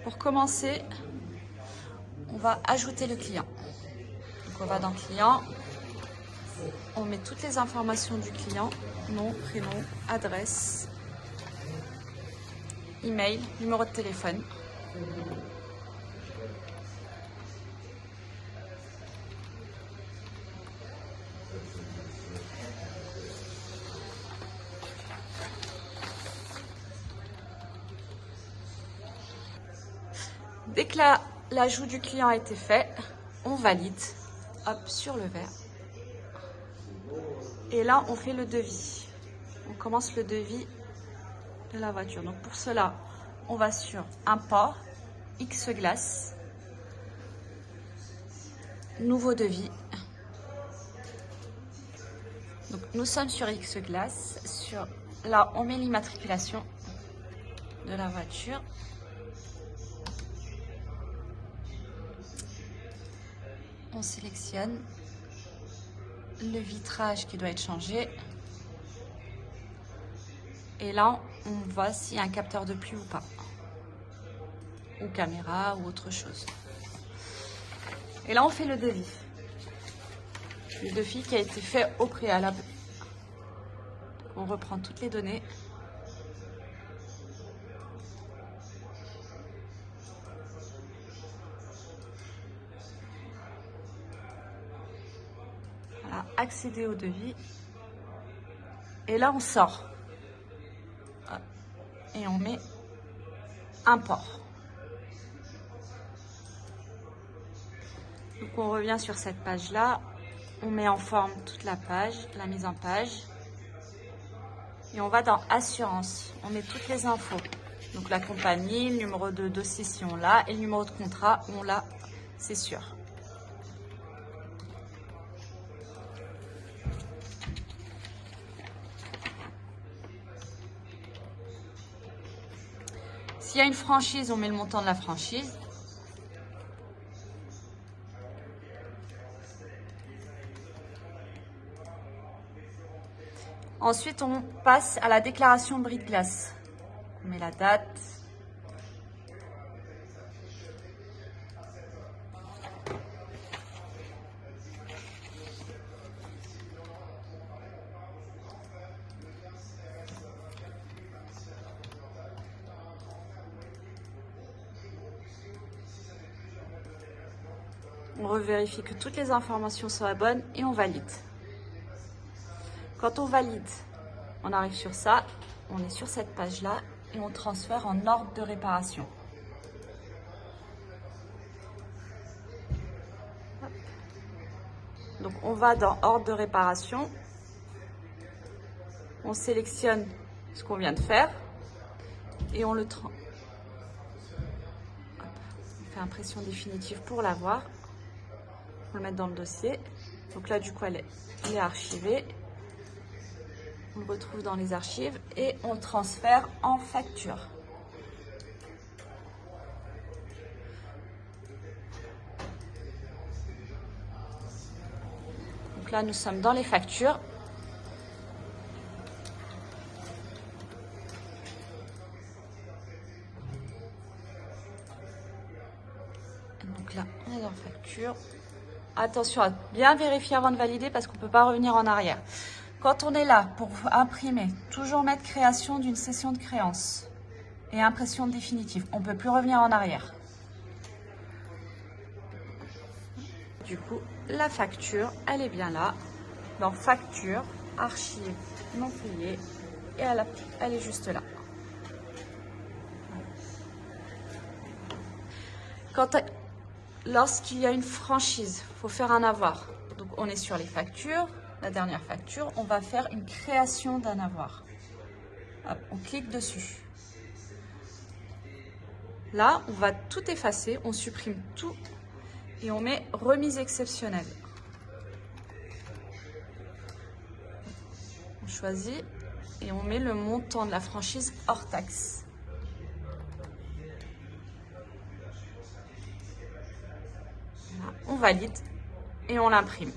Pour commencer, on va ajouter le client. Donc on va dans client, on met toutes les informations du client, nom, prénom, adresse, email, numéro de téléphone. Dès que l'ajout du client a été fait, on valide, hop, sur le verre. Et là, on fait le devis. On commence le devis de la voiture. Donc pour cela, on va sur import, X glace, nouveau devis. Donc nous sommes sur X glace. Là, on met l'immatriculation de la voiture. On sélectionne le vitrage qui doit être changé. Et là, on voit s'il y a un capteur de pluie ou pas. Ou caméra ou autre chose. Et là, on fait le devis. Le devis qui a été fait au préalable. On reprend toutes les données. Voilà, accéder au devis. Et là, on sort. Et on met import. Donc on revient sur cette page-là. On met en forme toute la page, la mise en page. Et on va dans assurance. On met toutes les infos. Donc la compagnie, le numéro de dossier si on l'a, et le numéro de contrat, on l'a, c'est sûr. S'il y a une franchise, on met le montant de la franchise. Ensuite, on passe à la déclaration bris de glace. On met la date. On revérifie que toutes les informations soient bonnes et on valide. Quand on valide, on arrive sur ça, on est sur cette page-là et on transfère en ordre de réparation. Donc on va dans ordre de réparation, on sélectionne ce qu'on vient de faire et on le transfère. On fait impression définitive pour l'avoir. On le met dans le dossier. Donc là, du coup, elle est archivée. On le retrouve dans les archives et on le transfère en facture. Donc là, nous sommes dans les factures. Donc là, on est dans facture. Attention à bien vérifier avant de valider parce qu'on ne peut pas revenir en arrière. Quand on est là pour imprimer, toujours mettre création d'une session de créance et impression définitive. On ne peut plus revenir en arrière. Du coup, la facture, elle est bien là. Dans facture, archive, non payé. Et elle est juste là. Lorsqu'il y a une franchise, il faut faire un avoir. Donc on est sur les factures, la dernière facture, on va faire une création d'un avoir. Hop, on clique dessus. Là, on va tout effacer, on supprime tout et on met remise exceptionnelle. On choisit et on met le montant de la franchise hors taxe. On valide et on l'imprime.